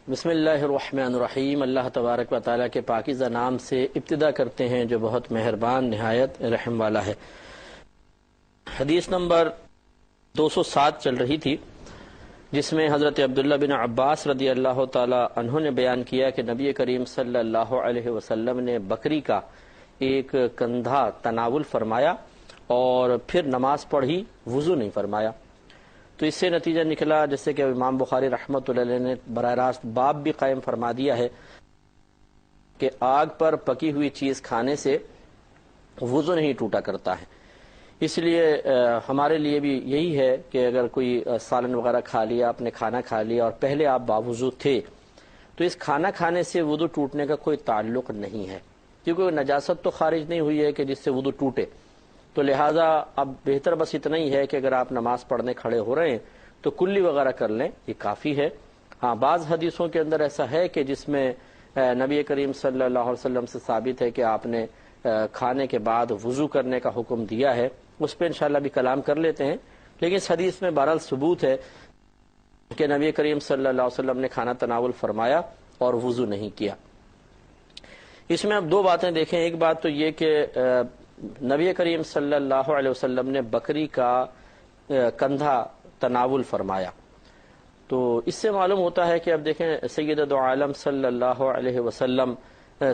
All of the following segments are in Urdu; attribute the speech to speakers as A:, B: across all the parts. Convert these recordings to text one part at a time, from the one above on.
A: بسم اللہ الرحمن الرحیم۔ اللہ تبارک و تعالیٰ کے پاکیزہ نام سے ابتدا کرتے ہیں جو بہت مہربان نہایت رحم والا ہے۔ حدیث نمبر 207 چل رہی تھی، جس میں حضرت عبداللہ بن عباس رضی اللہ تعالیٰ عنہ نے بیان کیا کہ نبی کریم صلی اللہ علیہ وسلم نے بکری کا ایک کندھا تناول فرمایا اور پھر نماز پڑھی، وضو نہیں فرمایا۔ تو اس سے نتیجہ نکلا، جیسے کہ امام بخاری رحمۃ اللہ علیہ نے براہ راست باب بھی قائم فرما دیا ہے کہ آگ پر پکی ہوئی چیز کھانے سے وضو نہیں ٹوٹا کرتا ہے۔ اس لیے ہمارے لیے بھی یہی ہے کہ اگر کوئی سالن وغیرہ کھا لیا، آپ نے کھانا کھا لیا اور پہلے آپ باوضو تھے، تو اس کھانا کھانے سے وضو ٹوٹنے کا کوئی تعلق نہیں ہے، کیونکہ نجاست تو خارج نہیں ہوئی ہے کہ جس سے وضو ٹوٹے۔ تو لہٰذا اب بہتر بس اتنا ہی ہے کہ اگر آپ نماز پڑھنے کھڑے ہو رہے ہیں تو کلی وغیرہ کر لیں، یہ کافی ہے۔ ہاں، بعض حدیثوں کے اندر ایسا ہے کہ جس میں نبی کریم صلی اللہ علیہ وسلم سے ثابت ہے کہ آپ نے کھانے کے بعد وضو کرنے کا حکم دیا ہے، اس پہ انشاءاللہ بھی کلام کر لیتے ہیں، لیکن اس حدیث میں بہرحال ثبوت ہے کہ نبی کریم صلی اللہ علیہ وسلم نے کھانا تناول فرمایا اور وضو نہیں کیا۔ اس میں اب دو باتیں دیکھیں۔ ایک بات تو یہ کہ نبی کریم صلی اللہ علیہ وسلم نے بکری کا کندھا تناول فرمایا، تو اس سے معلوم ہوتا ہے کہ اب دیکھیں سید عالم صلی اللہ علیہ وسلم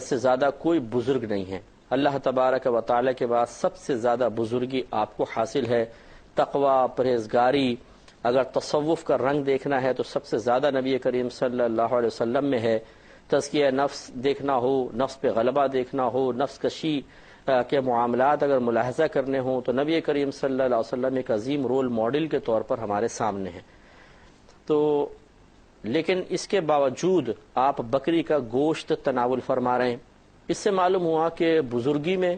A: سے زیادہ کوئی بزرگ نہیں ہے۔ اللہ تبارک و تعالی کے بعد سب سے زیادہ بزرگی آپ کو حاصل ہے، تقوی، پرہیزگاری۔ اگر تصوف کا رنگ دیکھنا ہے تو سب سے زیادہ نبی کریم صلی اللہ علیہ وسلم میں ہے۔ تزکیہ نفس دیکھنا ہو، نفس پہ غلبہ دیکھنا ہو، نفس کشی کے معاملات اگر ملاحظہ کرنے ہوں تو نبی کریم صلی اللہ علیہ وسلم ایک عظیم رول ماڈل کے طور پر ہمارے سامنے ہیں۔ تو لیکن اس کے باوجود آپ بکری کا گوشت تناول فرما رہے ہیں، اس سے معلوم ہوا کہ بزرگی میں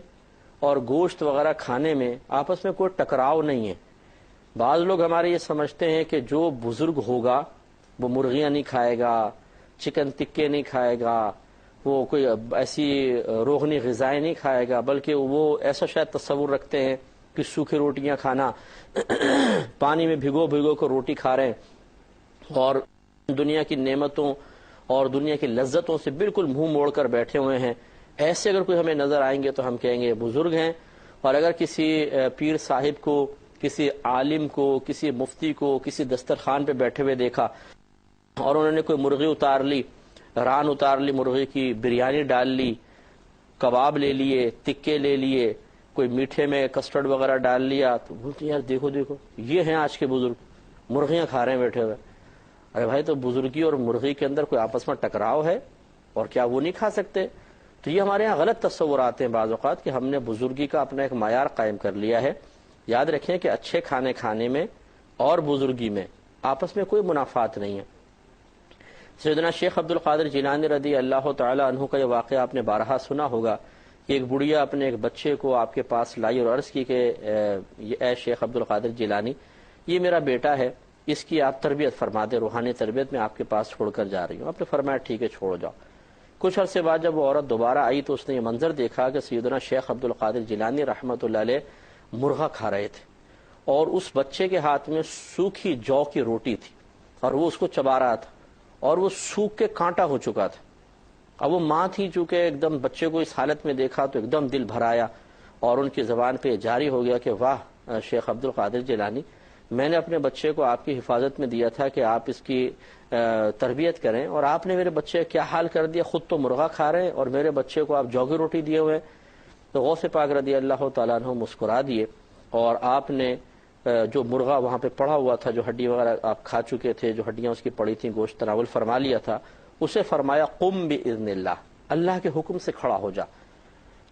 A: اور گوشت وغیرہ کھانے میں آپس میں کوئی ٹکراؤ نہیں ہے۔ بعض لوگ ہمارے یہ سمجھتے ہیں کہ جو بزرگ ہوگا وہ مرغیاں نہیں کھائے گا، چکن ٹکے نہیں کھائے گا، وہ کوئی ایسی روغنی غذائیں نہیں کھائے گا، بلکہ وہ ایسا شاید تصور رکھتے ہیں کہ سوکھی روٹیاں کھانا، پانی میں بھگو بھگو کر روٹی کھا رہے ہیں اور دنیا کی نعمتوں اور دنیا کی لذتوں سے بالکل منہ موڑ کر بیٹھے ہوئے ہیں۔ ایسے اگر کوئی ہمیں نظر آئیں گے تو ہم کہیں گے بزرگ ہیں۔ اور اگر کسی پیر صاحب کو، کسی عالم کو، کسی مفتی کو کسی دسترخوان پہ بیٹھے ہوئے دیکھا اور انہوں نے کوئی مرغی اتار لی، ران اتار لی، مرغی کی بریانی ڈال لی، کباب لے لیے، تکے لے لیے، کوئی میٹھے میں کسٹرڈ وغیرہ ڈال لیا، تو بولتے یار دیکھو دیکھو یہ ہیں آج کے بزرگ، مرغیاں کھا رہے ہیں بیٹھے ہوئے۔ ارے بھائی، تو بزرگی اور مرغی کے اندر کوئی آپس میں ٹکراؤ ہے اور کیا وہ نہیں کھا سکتے؟ تو یہ ہمارے ہاں غلط تصورات ہیں بعض اوقات کہ ہم نے بزرگی کا اپنا ایک معیار قائم کر لیا ہے۔ یاد رکھیں کہ اچھے کھانے کھانے میں اور بزرگی میں آپس میں کوئی منافات نہیں ہے۔ سیدنا شیخ عبد القادر جیلانی رضی اللہ تعالی عنہ کا یہ واقعہ آپ نے بارہا سنا ہوگا کہ ایک بڑھیا اپنے ایک بچے کو آپ کے پاس لائی اور عرض کی کہ اے شیخ عبد القادر جیلانی، یہ میرا بیٹا ہے، اس کی آپ تربیت فرما دیں، روحانی تربیت میں آپ کے پاس چھوڑ کر جا رہی ہوں۔ آپ نے فرمایا ٹھیک ہے، چھوڑ جاؤ۔ کچھ عرصے بعد جب وہ عورت دوبارہ آئی تو اس نے یہ منظر دیکھا کہ سیدنا شیخ عبد القادر جیلانی رحمۃ اللہ علیہ مرغا کھا رہے تھے اور اس بچے کے ہاتھ میں سوکھی جو کی روٹی تھی اور وہ اس کو چبا رہا تھا اور وہ سوکھ کے کانٹا ہو چکا تھا۔ اب وہ ماں تھی، چونکہ ایک دم بچے کو اس حالت میں دیکھا تو ایک دم دل بھر آیا اور ان کی زبان پہ جاری ہو گیا کہ واہ شیخ عبد القادر جیلانی، میں نے اپنے بچے کو آپ کی حفاظت میں دیا تھا کہ آپ اس کی تربیت کریں، اور آپ نے میرے بچے کیا حال کر دیا، خود تو مرغا کھا رہے ہیں اور میرے بچے کو آپ جو کی روٹی دیے ہوئے ہیں۔ تو غوث پاک رضی اللہ تعالیٰ عنہ مسکرا دیے اور آپ نے جو مرغا وہاں پہ پڑا ہوا تھا، جو ہڈی وغیرہ آپ کھا چکے تھے، جو ہڈیاں اس کی پڑی تھیں، گوشت تناول فرما لیا تھا، اسے فرمایا قم باذن اللہ، اللہ کے حکم سے کھڑا ہو جا۔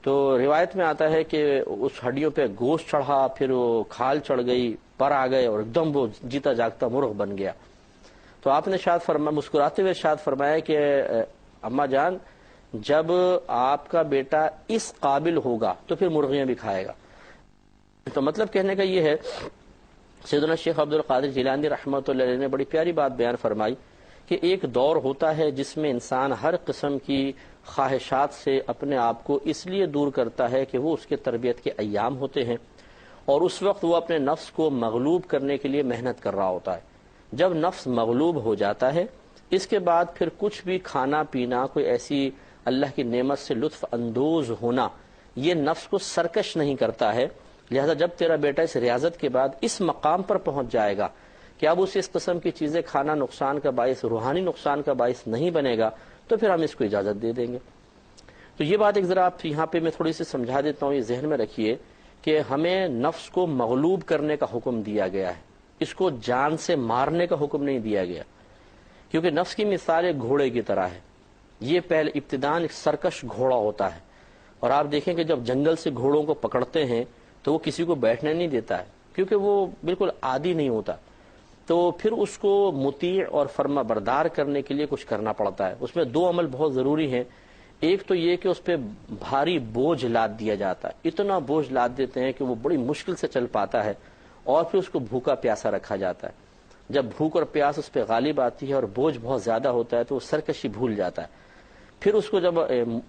A: تو روایت میں آتا ہے کہ اس ہڈیوں پہ گوشت چڑھا، پھر وہ کھال چڑھ گئی، پر آ گئے اور ایک دم وہ جیتا جاگتا مرغ بن گیا۔ تو آپ نے شاید مسکراتے ہوئے شاید فرمایا کہ اماں جان، جب آپ کا بیٹا اس قابل ہوگا تو پھر مرغیاں بھی کھائے گا۔ تو مطلب کہنے کا یہ ہے، سیدنا شیخ عبد القادر جیلانی رحمۃ اللہ علیہ نے بڑی پیاری بات بیان فرمائی کہ ایک دور ہوتا ہے جس میں انسان ہر قسم کی خواہشات سے اپنے آپ کو اس لیے دور کرتا ہے کہ وہ اس کے تربیت کے ایام ہوتے ہیں، اور اس وقت وہ اپنے نفس کو مغلوب کرنے کے لیے محنت کر رہا ہوتا ہے۔ جب نفس مغلوب ہو جاتا ہے، اس کے بعد پھر کچھ بھی کھانا پینا، کوئی ایسی اللہ کی نعمت سے لطف اندوز ہونا، یہ نفس کو سرکش نہیں کرتا ہے۔ لہذا جب تیرا بیٹا اس ریاضت کے بعد اس مقام پر پہنچ جائے گا کہ اب اسے اس قسم کی چیزیں کھانا نقصان کا باعث، روحانی نقصان کا باعث نہیں بنے گا، تو پھر ہم اس کو اجازت دے دیں گے۔ تو یہ بات ایک ذرا آپ یہاں پہ میں تھوڑی سی سمجھا دیتا ہوں، یہ ذہن میں رکھیے کہ ہمیں نفس کو مغلوب کرنے کا حکم دیا گیا ہے، اس کو جان سے مارنے کا حکم نہیں دیا گیا، کیونکہ نفس کی مثال ایک گھوڑے کی طرح ہے۔ یہ پہلے ابتداء ایک سرکش گھوڑا ہوتا ہے، اور آپ دیکھیں کہ جب جنگل سے گھوڑوں کو پکڑتے ہیں تو وہ کسی کو بیٹھنے نہیں دیتا ہے، کیونکہ وہ بالکل عادی نہیں ہوتا، تو پھر اس کو مطیع اور فرما بردار کرنے کے لیے کچھ کرنا پڑتا ہے۔ اس میں دو عمل بہت ضروری ہیں، ایک تو یہ کہ اس پہ بھاری بوجھ لاد دیا جاتا ہے، اتنا بوجھ لاد دیتے ہیں کہ وہ بڑی مشکل سے چل پاتا ہے، اور پھر اس کو بھوکا پیاسا رکھا جاتا ہے۔ جب بھوک اور پیاس اس پہ غالب آتی ہے اور بوجھ بہت زیادہ ہوتا ہے تو وہ سرکشی بھول جاتا ہے۔ پھر اس کو جب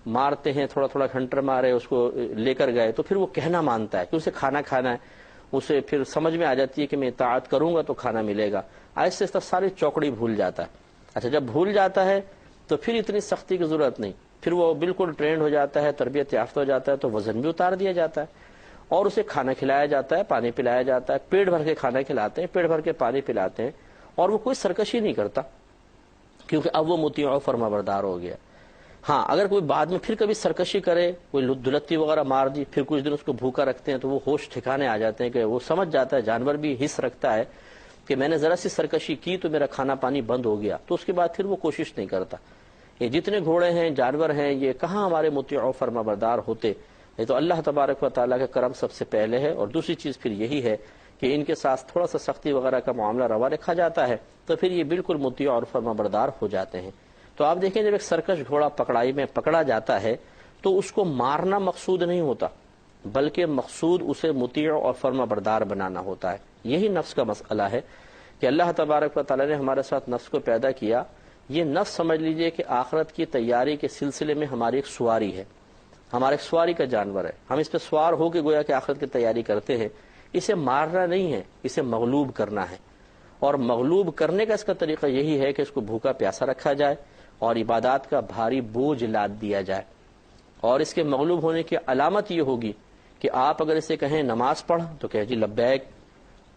A: مارتے ہیں، تھوڑا تھوڑا گھنٹر مارے، اس کو لے کر گئے، تو پھر وہ کہنا مانتا ہے کہ اسے کھانا کھانا ہے، اسے پھر سمجھ میں آ جاتی ہے کہ میں اطاعت کروں گا تو کھانا ملے گا، آہستہ آہستہ ساری چوکڑی بھول جاتا ہے۔ اچھا، جب بھول جاتا ہے تو پھر اتنی سختی کی ضرورت نہیں، پھر وہ بالکل ٹرینڈ ہو جاتا ہے، تربیت یافتہ ہو جاتا ہے، تو وزن بھی اتار دیا جاتا ہے، اور اسے کھانا کھلایا جاتا ہے، پانی پلایا جاتا ہے، پیٹ بھر کے کھانا کھلاتے ہیں، پیٹ بھر کے پانی پلاتے ہیں، اور وہ کوئی سرکشی نہیں کرتا، کیونکہ اب وہ مطیع و فرما بردار ہو گیا۔ ہاں، اگر کوئی بعد میں پھر کبھی سرکشی کرے، کوئی دلتی وغیرہ مار دی، پھر کچھ دن اس کو بھوکا رکھتے ہیں، تو وہ ہوش ٹھکانے آ جاتے ہیں کہ وہ سمجھ جاتا ہے، جانور بھی حس رکھتا ہے کہ میں نے ذرا سی سرکشی کی تو میرا کھانا پانی بند ہو گیا، تو اس کے بعد پھر وہ کوشش نہیں کرتا۔ یہ جتنے گھوڑے ہیں، جانور ہیں، یہ کہاں ہمارے مطیع و فرما بردار ہوتے؟ یہ تو اللہ تبارک و تعالیٰ کا کرم سب سے پہلے ہے، اور دوسری چیز پھر یہی ہے کہ ان کے ساتھ تھوڑا سا سختی وغیرہ کا معاملہ روا رکھا جاتا ہے تو پھر یہ بالکل مطیع اور فرما بردار ہو جاتے ہیں۔ تو آپ دیکھیں، جب ایک سرکش گھوڑا پکڑائی میں پکڑا جاتا ہے تو اس کو مارنا مقصود نہیں ہوتا، بلکہ مقصود اسے مطیع اور فرما بردار بنانا ہوتا ہے۔ یہی نفس کا مسئلہ ہے کہ اللہ تبارک و تعالیٰ نے ہمارے ساتھ نفس کو پیدا کیا۔ یہ نفس سمجھ لیجئے کہ آخرت کی تیاری کے سلسلے میں ہماری ایک سواری ہے، ہمارا ایک سواری کا جانور ہے، ہم اس پہ سوار ہو کے گویا کہ آخرت کی تیاری کرتے ہیں۔ اسے مارنا نہیں ہے، اسے مغلوب کرنا ہے، اور مغلوب کرنے کا اس کا طریقہ یہی ہے کہ اس کو بھوکا پیاسا رکھا جائے اور عبادات کا بھاری بوجھ لاد دیا جائے۔ اور اس کے مغلوب ہونے کی علامت یہ ہوگی کہ آپ اگر اسے کہیں نماز پڑھ تو کہے جی لبیک،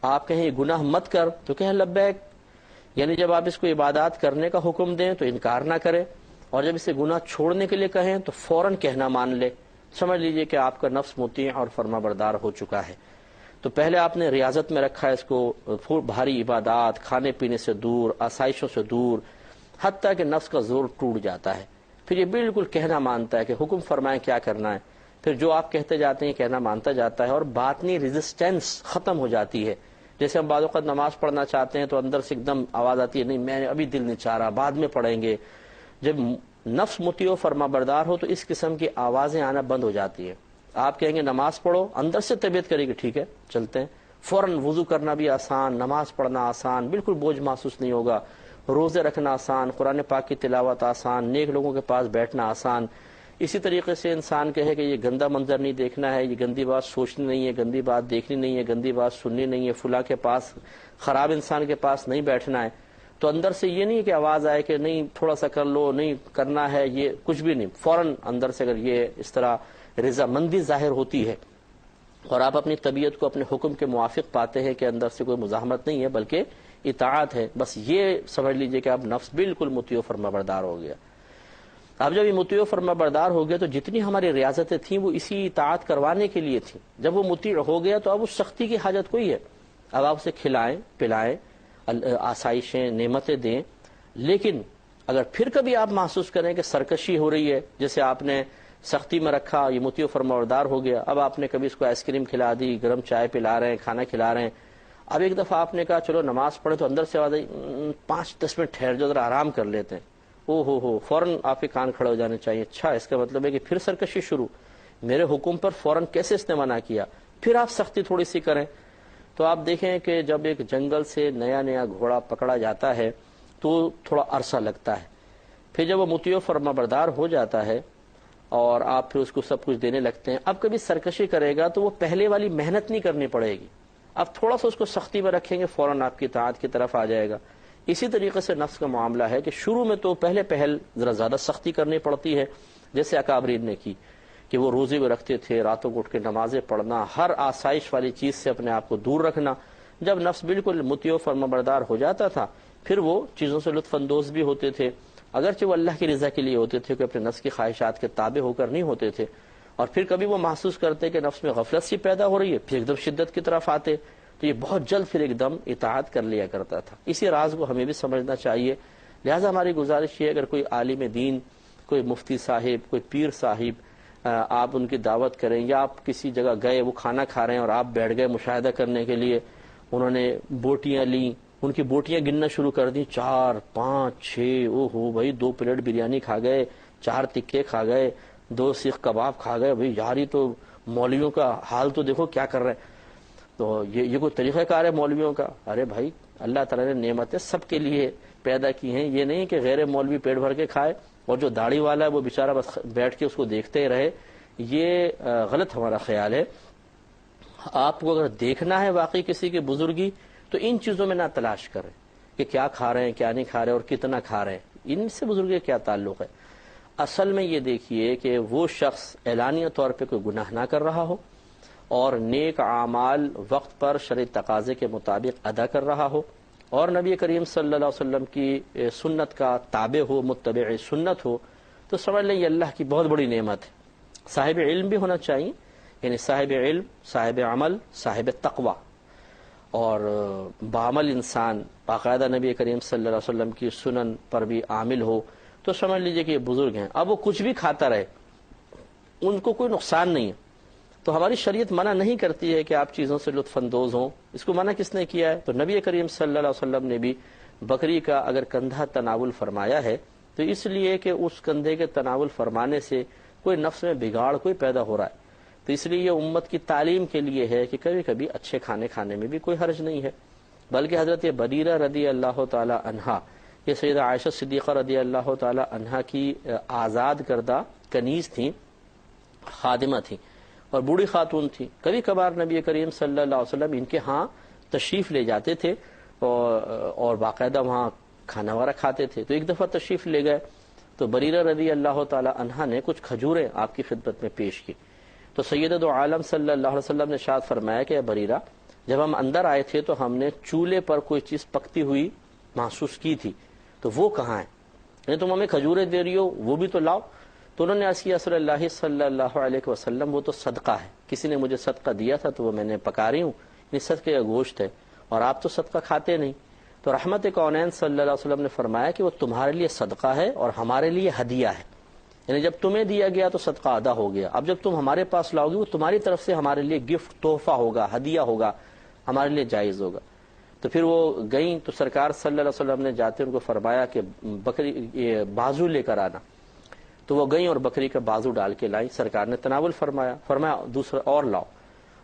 A: آپ کہیں گناہ مت کر تو کہے لبیک، یعنی جب آپ اس کو عبادات کرنے کا حکم دیں تو انکار نہ کرے، اور جب اسے گناہ چھوڑنے کے لیے کہیں تو فوراً کہنا مان لے۔ سمجھ لیجئے کہ آپ کا نفس مطیع اور فرما بردار ہو چکا ہے۔ تو پہلے آپ نے ریاضت میں رکھا ہے اس کو، بھاری عبادات، کھانے پینے سے دور، آسائشوں سے دور، حتیٰ کہ نفس کا زور ٹوٹ جاتا ہے، پھر یہ بالکل کہنا مانتا ہے کہ حکم فرمائیں کیا کرنا ہے، پھر جو آپ کہتے جاتے ہیں کہنا مانتا جاتا ہے، اور باطنی ریزسٹنس ختم ہو جاتی ہے۔ جیسے ہم بعض اوقات نماز پڑھنا چاہتے ہیں تو اندر سے ایک دم آواز آتی ہے، نہیں میں ابھی دل نہیں چاہ رہا، بعد میں پڑھیں گے۔ جب نفس مطیع و فرما بردار ہو تو اس قسم کی آوازیں آنا بند ہو جاتی ہیں۔ آپ کہیں گے نماز پڑھو، اندر سے طبیعت کرے گی ٹھیک ہے چلتے ہیں، فوراً وضو کرنا بھی آسان، نماز پڑھنا آسان، بالکل بوجھ محسوس نہیں ہوگا، روزے رکھنا آسان، قرآن پاک کی تلاوت آسان، نیک لوگوں کے پاس بیٹھنا آسان۔ اسی طریقے سے انسان کہے کہ یہ گندا منظر نہیں دیکھنا ہے، یہ گندی بات سوچنی نہیں ہے، گندی بات دیکھنی نہیں ہے، گندی بات سننی نہیں ہے، فلاں کے پاس، خراب انسان کے پاس نہیں بیٹھنا ہے، تو اندر سے یہ نہیں کہ آواز آئے کہ نہیں تھوڑا سا کر لو، نہیں کرنا ہے، یہ کچھ بھی نہیں، فوراً اندر سے اگر یہ اس طرح رضامندی ظاہر ہوتی ہے اور آپ اپنی طبیعت کو اپنے حکم کے موافق پاتے ہیں کہ اندر سے کوئی مزاحمت نہیں ہے بلکہ اطاعت ہے، بس یہ سمجھ لیجئے کہ اب نفس بالکل مطیع و فرما بردار ہو گیا۔ اب جب یہ مطیع و فرما بردار ہو گیا تو جتنی ہماری ریاضتیں تھیں وہ اسی اطاعت کروانے کے لیے تھیں، جب وہ مطیع ہو گیا تو اب اس سختی کی حاجت کوئی ہے، اب آپ اسے کھلائیں پلائیں، آسائشیں نعمتیں دیں، لیکن اگر پھر کبھی آپ محسوس کریں کہ سرکشی ہو رہی ہے، جیسے آپ نے سختی میں رکھا، یہ مطیع و فرما بردار ہو گیا، اب آپ نے کبھی اس کو آئس کریم کھلا دی، گرم چائے پلا رہے ہیں، کھانا کھلا رہے ہیں، اب ایک دفعہ آپ نے کہا چلو نماز پڑھے، تو اندر سے آواز آئی 5-10 منٹ ٹھہر جاؤ ذرا آرام کر لیتے ہیں، او ہو فوراً آپ کے کان کھڑے ہو جانے چاہیے، اچھا اس کا مطلب ہے کہ پھر سرکشی شروع، میرے حکم پر فوراً کیسے اس نے منع کیا، پھر آپ سختی تھوڑی سی کریں۔ تو آپ دیکھیں کہ جب ایک جنگل سے نیا نیا گھوڑا پکڑا جاتا ہے تو تھوڑا عرصہ لگتا ہے، پھر جب وہ مطیع و فرما بردار ہو جاتا ہے اور آپ پھر اس کو سب کچھ دینے لگتے ہیں، اب کبھی سرکشی کرے گا تو وہ پہلے والی محنت نہیں کرنی پڑے گی، اب تھوڑا سا اس کو سختی میں رکھیں گے فوراً آپ کی اطاعت کی طرف آ جائے گا۔ اسی طریقے سے نفس کا معاملہ ہے کہ شروع میں تو پہلے پہل ذرا زیادہ سختی کرنی پڑتی ہے، جیسے اکابرین نے کی کہ وہ روزے بھی رکھتے تھے، راتوں کو اٹھ کے نمازیں پڑھنا، ہر آسائش والی چیز سے اپنے آپ کو دور رکھنا۔ جب نفس بالکل مطیع و فرمانبردار ہو جاتا تھا پھر وہ چیزوں سے لطف اندوز بھی ہوتے تھے، اگرچہ وہ اللہ کی رضا کے لیے ہوتے تھے کہ اپنے نفس کی خواہشات کے تابع ہو کر نہیں ہوتے تھے۔ اور پھر کبھی وہ محسوس کرتے کہ نفس میں غفلت سی پیدا ہو رہی ہے، پھر ایک دم شدت کی طرف آتے، تو یہ بہت جلد پھر ایک دم اطاعت کر لیا کرتا تھا۔ اسی راز کو ہمیں بھی سمجھنا چاہیے۔ لہٰذا ہماری گزارش یہ، اگر کوئی عالم دین، کوئی مفتی صاحب، کوئی پیر صاحب، آپ ان کی دعوت کریں، یا آپ کسی جگہ گئے، وہ کھانا کھا رہے ہیں اور آپ بیٹھ گئے مشاہدہ کرنے کے لیے، انہوں نے بوٹیاں لیں، ان کی بوٹیاں گننا شروع کر دیں، 4 5 6، او ہو بھائی 2 پلیٹ بریانی کھا گئے، 4 تکے کھا گئے، 2 سیخ کباب کھا گئے، بھائی یار یہ تو مولویوں کا حال تو دیکھو کیا کر رہے ہیں۔ تو یہ کوئی طریقہ کار ہے مولویوں کا؟ ارے بھائی اللہ تعالیٰ نے نعمتیں سب کے لیے پیدا کی ہیں، یہ نہیں کہ غیر مولوی پیٹ بھر کے کھائے اور جو داڑھی والا ہے وہ بیچارہ بس بیٹھ کے اس کو دیکھتے ہی رہے، یہ غلط ہمارا خیال ہے۔ آپ کو اگر دیکھنا ہے واقعی کسی کی بزرگی تو ان چیزوں میں نہ تلاش کریں کہ کیا کھا رہے ہیں، کیا نہیں کھا رہے اور کتنا کھا رہے ہیں، ان سے بزرگی کیا تعلق ہے۔ اصل میں یہ دیکھیے کہ وہ شخص اعلانیہ طور پہ کوئی گناہ نہ کر رہا ہو اور نیک اعمال وقت پر شرعی تقاضے کے مطابق ادا کر رہا ہو، اور نبی کریم صلی اللہ علیہ وسلم کی سنت کا تابع ہو، متبع سنت ہو، تو سمجھ لیں یہ اللہ کی بہت بڑی نعمت ہے۔ صاحب علم بھی ہونا چاہیے، یعنی صاحب علم، صاحب عمل، صاحب تقوی، اور بعمل انسان باقاعدہ نبی کریم صلی اللہ علیہ وسلم کی سنن پر بھی عامل ہو، تو سمجھ لیجئے کہ یہ بزرگ ہیں۔ اب وہ کچھ بھی کھاتا رہے، ان کو کوئی نقصان نہیں ہے، تو ہماری شریعت منع نہیں کرتی ہے کہ آپ چیزوں سے لطف اندوز ہوں۔ اس کو منع کس نے کیا ہے؟ تو نبی کریم صلی اللہ علیہ وسلم نے بھی بکری کا اگر کندھا تناول فرمایا ہے تو اس لیے کہ اس کندھے کے تناول فرمانے سے کوئی نفس میں بگاڑ کوئی پیدا ہو رہا ہے، تو اس لیے یہ امت کی تعلیم کے لیے ہے کہ کبھی کبھی اچھے کھانے کھانے میں بھی کوئی حرج نہیں ہے۔ بلکہ حضرت بریرہ رضی اللہ تعالی عنہا، یہ سیدہ عائشہ صدیقہ رضی اللہ تعالی عنہا کی آزاد کردہ کنیز تھیں، خادمہ تھیں اور بوڑھی خاتون تھی۔ کبھی کبھار نبی کریم صلی اللہ علیہ وسلم ان کے ہاں تشریف لے جاتے تھے اور باقاعدہ وہاں کھانا وغیرہ کھاتے تھے۔ تو ایک دفعہ تشریف لے گئے تو بریرہ رضی اللہ تعالی عنہا نے کچھ کھجوریں آپ کی خدمت میں پیش کی، تو سید دو عالم صلی اللہ علیہ وسلم نے ارشاد فرمایا کہ بریرہ، جب ہم اندر آئے تھے تو ہم نے چولہے پر کوئی چیز پکتی ہوئی محسوس کی تھی، تو وہ کہاں ہے؟ یعنی تم ہمیں کھجوریں دے رہی ہو، وہ بھی تو لاؤ۔ تو انہوں نے عرض کیا رسول اللہ صلی اللہ علیہ وسلم وہ تو صدقہ ہے، کسی نے مجھے صدقہ دیا تھا تو وہ میں نے پکا رہی ہوں، یہ صدقے کا گوشت ہے، اور آپ تو صدقہ کھاتے نہیں۔ تو رحمت کونین صلی اللہ علیہ وسلم نے فرمایا کہ وہ تمہارے لیے صدقہ ہے اور ہمارے لیے ہدیہ ہے، یعنی جب تمہیں دیا گیا تو صدقہ ادا ہو گیا، اب جب تم ہمارے پاس لاؤ گی وہ تمہاری طرف سے ہمارے لیے گفٹ، تحفہ ہوگا، ہدیہ ہوگا، ہمارے لیے جائز ہوگا۔ تو پھر وہ گئیں تو سرکار صلی اللہ علیہ وسلم نے جاتے ان کو فرمایا کہ بکری یہ بازو لے کر آنا، تو وہ گئیں اور بکری کا بازو ڈال کے لائیں، سرکار نے تناول فرمایا دوسرا اور لاؤ،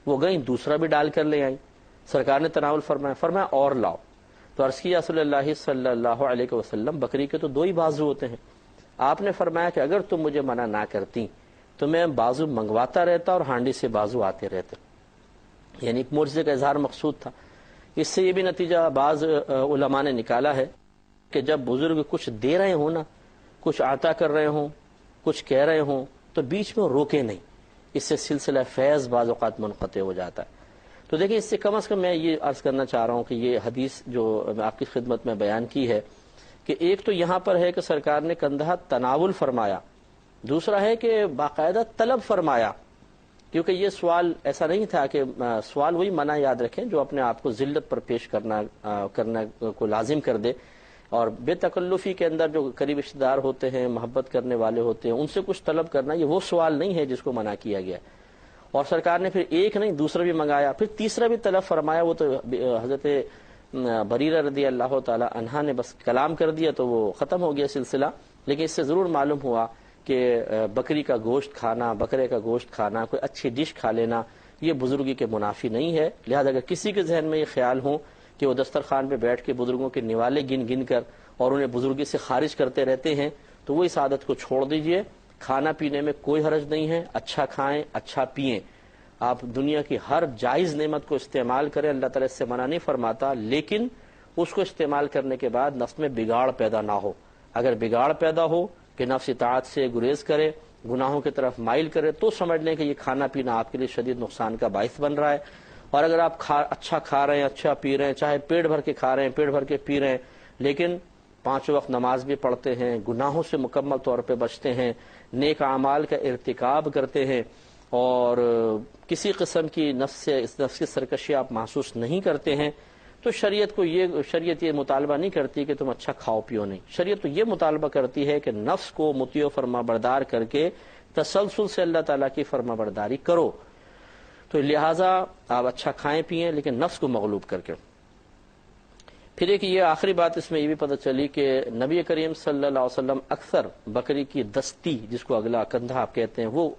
A: وہ گئیں دوسرا بھی ڈال کر لے آئیں، سرکار نے تناول فرمایا اور لاؤ۔ تو عرض کیا رسول اللہ صلی اللہ علیہ وسلم بکری کے تو 2 ہی بازو ہوتے ہیں، آپ نے فرمایا کہ اگر تم مجھے منع نہ کرتی تو میں بازو منگواتا رہتا اور ہانڈی سے بازو آتے رہتے، یعنی ایک معجزے کا اظہار مقصود تھا۔ اس سے یہ بھی نتیجہ بعض علماء نے نکالا ہے کہ جب بزرگ کچھ دے رہے ہوں نا، کچھ عطا کر رہے ہوں، کچھ کہہ رہے ہوں، تو بیچ میں روکے نہیں، اس سے سلسلہ فیض بعض اوقات منقطع ہو جاتا ہے۔ تو دیکھیں اس سے کم از کم میں یہ عرض کرنا چاہ رہا ہوں کہ یہ حدیث جو میں آپ کی خدمت میں بیان کی ہے کہ ایک تو یہاں پر ہے کہ سرکار نے کندھا تناول فرمایا، دوسرا ہے کہ باقاعدہ طلب فرمایا، کیونکہ یہ سوال ایسا نہیں تھا کہ سوال وہی منع یاد رکھیں جو اپنے آپ کو ذلت پر پیش کرنا کو لازم کر دے، اور بے تکلفی کے اندر جو قریب رشتہ دار ہوتے ہیں، محبت کرنے والے ہوتے ہیں، ان سے کچھ طلب کرنا یہ وہ سوال نہیں ہے جس کو منع کیا گیا ہے۔ اور سرکار نے پھر ایک نہیں دوسرا بھی منگایا، پھر تیسرا بھی طلب فرمایا، وہ تو حضرت بریرہ رضی اللہ تعالی عنہا نے بس کلام کر دیا تو وہ ختم ہو گیا سلسلہ، لیکن اس سے ضرور معلوم ہوا کہ بکری کا گوشت کھانا، بکرے کا گوشت کھانا، کوئی اچھی ڈش کھا لینا یہ بزرگی کے منافی نہیں ہے۔ لہذا اگر کسی کے ذہن میں یہ خیال ہو کہ وہ دسترخوان پہ بیٹھ کے بزرگوں کے نوالے گن گن کر اور انہیں بزرگی سے خارج کرتے رہتے ہیں تو وہ اس عادت کو چھوڑ دیجئے۔ کھانا پینے میں کوئی حرج نہیں ہے، اچھا کھائیں، اچھا پئیں، آپ دنیا کی ہر جائز نعمت کو استعمال کریں، اللہ تعالیٰ اس سے منع نہیں فرماتا، لیکن اس کو استعمال کرنے کے بعد نفس میں بگاڑ پیدا نہ ہو۔ اگر بگاڑ پیدا ہو کہ نفس اطاعت سے گریز کرے، گناہوں کی طرف مائل کرے، تو سمجھ لیں کہ یہ کھانا پینا آپ کے لیے شدید نقصان کا باعث بن رہا ہے۔ اور اگر آپ اچھا کھا رہے ہیں، اچھا پی رہے ہیں، چاہے پیٹ بھر کے کھا رہے ہیں، پیٹ بھر کے پی رہے ہیں، لیکن 5 وقت نماز بھی پڑھتے ہیں، گناہوں سے مکمل طور پہ بچتے ہیں، نیک اعمال کا ارتکاب کرتے ہیں، اور کسی قسم کی نفس کی سرکشی آپ محسوس نہیں کرتے ہیں، تو شریعت یہ مطالبہ نہیں کرتی کہ تم اچھا کھاؤ پیو نہیں۔ شریعت تو یہ مطالبہ کرتی ہے کہ نفس کو مطیع و فرما بردار کر کے تسلسل سے اللہ تعالیٰ کی فرما برداری کرو۔ تو لہٰذا آپ اچھا کھائیں پئیں لیکن نفس کو مغلوب کر کے۔ پھر ایک یہ آخری بات اس میں یہ بھی پتہ چلی کہ نبی کریم صلی اللہ علیہ وسلم اکثر بکری کی دستی، جس کو اگلا کندھا آپ کہتے ہیں، وہ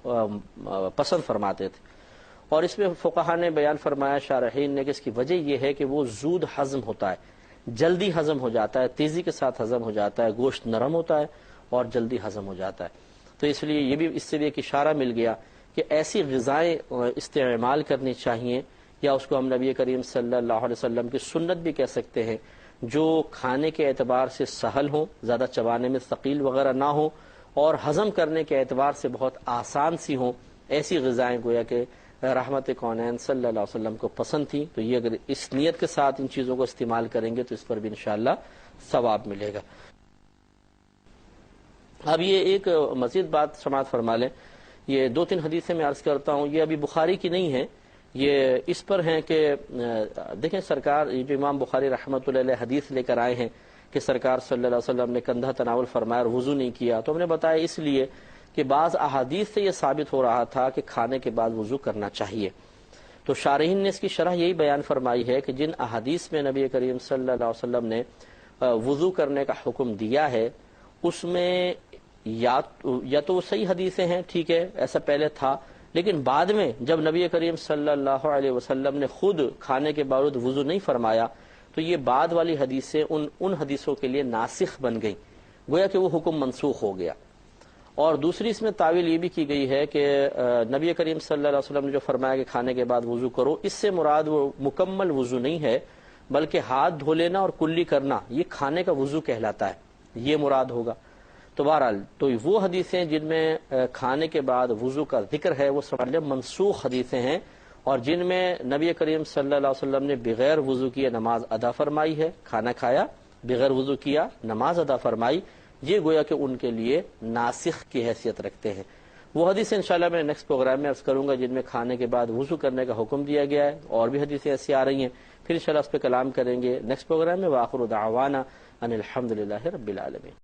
A: پسند فرماتے تھے، اور اس میں فقہا نے بیان فرمایا، شارحین نے، کہ اس کی وجہ یہ ہے کہ وہ زود ہضم ہوتا ہے، جلدی ہضم ہو جاتا ہے، تیزی کے ساتھ ہضم ہو جاتا ہے، گوشت نرم ہوتا ہے اور جلدی ہضم ہو جاتا ہے۔ تو اس لیے یہ بھی، اس سے بھی ایک اشارہ مل گیا کہ ایسی غذائیں استعمال کرنی چاہیے، یا اس کو ہم نبی کریم صلی اللہ علیہ وسلم کی سنت بھی کہہ سکتے ہیں، جو کھانے کے اعتبار سے سہل ہوں، زیادہ چبانے میں ثقیل وغیرہ نہ ہوں، اور ہضم کرنے کے اعتبار سے بہت آسان سی ہوں، ایسی غذائیں گویا کہ رحمت کونین صلی اللہ علیہ وسلم کو پسند تھی۔ تو یہ اگر اس نیت کے ساتھ ان چیزوں کو استعمال کریں گے تو اس پر بھی انشاءاللہ ثواب ملے گا۔ اب یہ ایک مزید بات سماعت فرما لیں، یہ 2-3 حدیثیں میں عرض کرتا ہوں، یہ ابھی بخاری کی نہیں ہیں، یہ اس پر ہیں کہ دیکھیں سرکار، یہ جو امام بخاری رحمۃ اللہ علیہ حدیث لے کر آئے ہیں کہ سرکار صلی اللہ علیہ وسلم نے کندھا تناول فرمایا اور وضو نہیں کیا، تو ہم نے بتایا اس لیے کہ بعض احادیث سے یہ ثابت ہو رہا تھا کہ کھانے کے بعد وضو کرنا چاہیے۔ تو شارحین نے اس کی شرح یہی بیان فرمائی ہے کہ جن احادیث میں نبی کریم صلی اللہ علیہ وسلم نے وضو کرنے کا حکم دیا ہے، اس میں یا تو وہ صحیح حدیثیں ہیں، ٹھیک ہے، ایسا پہلے تھا، لیکن بعد میں جب نبی کریم صلی اللہ علیہ وسلم نے خود کھانے کے باوجود وضو نہیں فرمایا، تو یہ بعد والی حدیثیں ان حدیثوں کے لیے ناسخ بن گئیں، گویا کہ وہ حکم منسوخ ہو گیا۔ اور دوسری اس میں تعویل یہ بھی کی گئی ہے کہ نبی کریم صلی اللہ علیہ وسلم نے جو فرمایا کہ کھانے کے بعد وضو کرو، اس سے مراد وہ مکمل وضو نہیں ہے، بلکہ ہاتھ دھو لینا اور کلی کرنا، یہ کھانے کا وضو کہلاتا ہے، یہ مراد ہوگا۔ تو بہرحال تو وہ حدیثیں جن میں کھانے کے بعد وضو کا ذکر ہے، وہ سمجھ لیں منسوخ حدیثیں ہیں، اور جن میں نبی کریم صلی اللہ علیہ وسلم نے بغیر وضو کیے نماز ادا فرمائی ہے، کھانا کھایا بغیر وضو کیا، نماز ادا فرمائی، یہ گویا کہ ان کے لیے ناسخ کی حیثیت رکھتے ہیں۔ وہ حدیث انشاءاللہ میں نیکسٹ پروگرام میں عرض کروں گا جن میں کھانے کے بعد وضو کرنے کا حکم دیا گیا ہے، اور بھی حدیثیں ایسی آ رہی ہیں، پھر انشاءاللہ اس پہ کلام کریں گے نیکسٹ پروگرام میں۔ وآخر دعوانا ان الحمدللہ رب العالمین۔